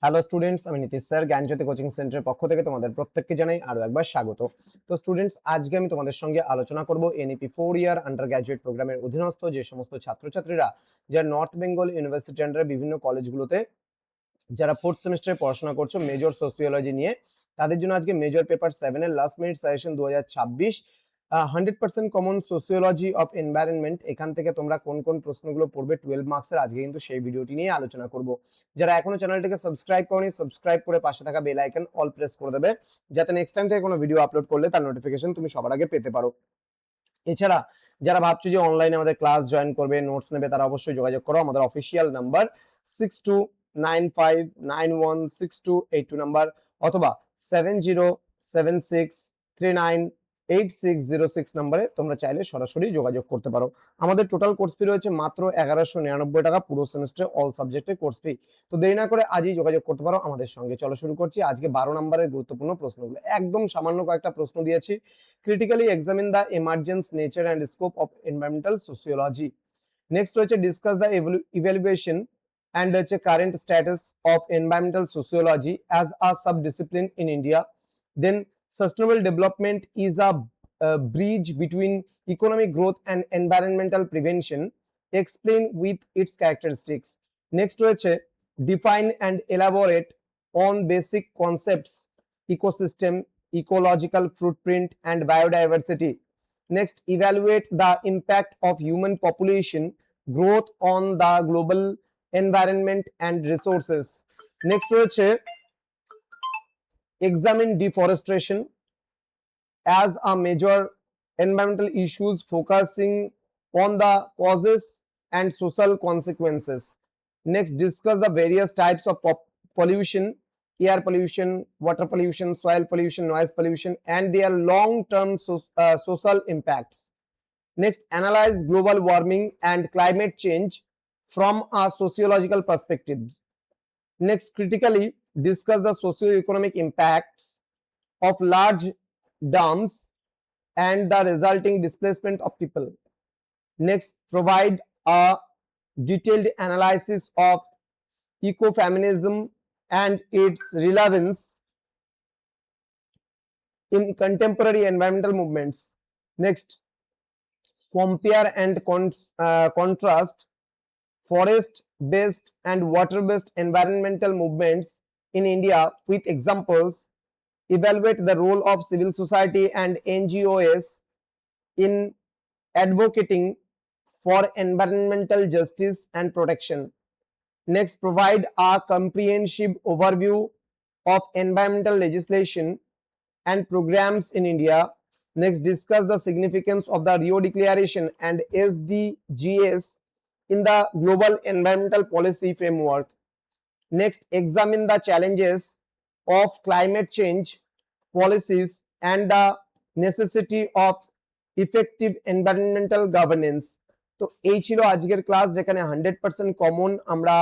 Hello students, আমি Nitish sir জ্ঞানজ্যোতি coaching সেন্টারের পক্ষ থেকে তোমাদের প্রত্যেককে জানাই আরো একবার স্বাগত। তো স্টুডেন্টস, আজকে আমি তোমাদের সঙ্গে আলোচনা করব এনইপি 4 ইয়ার আন্ডার গ্র্যাজুয়েট প্রোগ্রামের অধীনস্থ যে সমস্ত ছাত্রছাত্রীরা যারা নর্থ বেঙ্গল ইউনিভার্সিটি আন্ডারে বিভিন্ন কলেজগুলোতে যারা 4th সেমিস্টারে পড়াশোনা করছো মেজর সোসিওলজি নিয়ে, তাদের জন্য আজকে মেজর পেপার 7 এর last minute suggestion 2026 100% common sociology of environment. এখান থেকে তোমরা কোন কোন প্রশ্নগুলো পড়বে 12 মার্কসের, আজকে কিন্তু সেই ভিডিওটি নিয়ে আলোচনা করব। যারা এখনো চ্যানেলটিকে সাবস্ক্রাইব করনি, সাবস্ক্রাইব করে পাশে থাকা বেল আইকন অল প্রেস করে দেবে, যাতে নেক্সট টাইম থেকে কোনো ভিডিও আপলোড করলে তার নোটিফিকেশন তুমি সবার আগে পেতে পারো। এছাড়া যারা ভাবছো যে অনলাইনে আমাদের ক্লাস জয়েন করবে, নোটস নেবে, তারা অবশ্যই যোগাযোগ করো। আমাদের অফিসিয়াল নাম্বার 6295916282 নাম্বার অথবা 7076398606 নাম্বারে তোমরা চাইলে সরাসরি যোগাযোগ করতে পারো। আমাদের টোটাল কোর্স ফি রয়েছে মাত্র 1199 টাকা, পুরো সেমিস্টারে অল সাবজেক্টের কোর্স ফি। তো দেরি না করে আজই যোগাযোগ করতে পারো আমাদের সঙ্গে। চলো শুরু করছি আজকে 12 নম্বরের গুরুত্বপূর্ণ প্রশ্নগুলো। একদম সামান্য কয়েকটা প্রশ্ন দিয়েছি। Critically examine the emergence, nature and scope of environmental sociology. Next হচ্ছে discuss the evaluation and current status of environmental sociology as a subdiscipline in India. Then sustainable development is a bridge between economic growth and environmental prevention. Explain with its characteristics. Next হচ্ছে define and elaborate on basic concepts, ecosystem, ecological footprint and biodiversity. Next, evaluate the impact of human population growth on the global environment and resources. Next হচ্ছে examine deforestation as a major environmental issues, focusing on the causes and social consequences. Next, discuss the various types of pollution, air pollution, water pollution, soil pollution, noise pollution and their long-term social impacts. Next, analyze global warming and climate change from a sociological perspective. Next, critically discuss the socio-economic impacts of large dams and the resulting displacement of people. Next, provide a detailed analysis of ecofeminism and its relevance in contemporary environmental movements. Next, compare and contrast forest-based and water-based environmental movements in India with examples. Evaluate the role of civil society and NGOs in advocating for environmental justice and protection. Next, provide a comprehensive overview of environmental legislation and programs in India. Next, discuss the significance of the Rio Declaration and SDGs in the global environmental policy framework. Next, examine the challenges of climate change policies and the necessity of effective environmental governance. তো এই ছিল আজকের class, যেখানে 100% common আমরা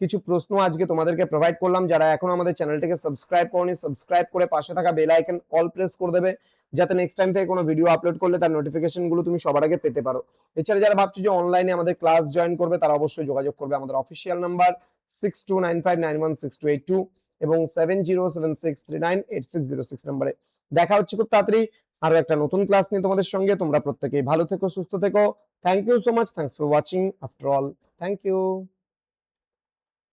কিছু প্রশ্ন আজকে তোমাদেরকে প্রোভাইড করলাম। যারা এখন আমাদের চ্যানেলটিকে সাবস্ক্রাইব করনি, সাবস্ক্রাইব করে পাশে থাকা বেল আইকন অল প্রেস করে দেবে, যাতে নেক্সট টাইম থেকে কোনো ভিডিও আপলোড করলে তার নোটিফিকেশন গুলো তুমি সবার আগে পেতে পারো। এছাড়া যারা ভাবছো যে অনলাইনে আমাদের ক্লাস জয়েন করবে, তারা অবশ্যই যোগাযোগ করবে আমাদের অফিসিয়াল নাম্বার 6295916282 এবং 7076398606 নম্বরে। দেখা হচ্ছে খুব তাড়াতাড়ি আরো একটা নতুন ক্লাস নিয়ে তোমাদের সঙ্গে। তোমরা প্রত্যেকেই ভালো থেকো, সুস্থ থেকো। Thank you so much, thanks for watching after all, thank you.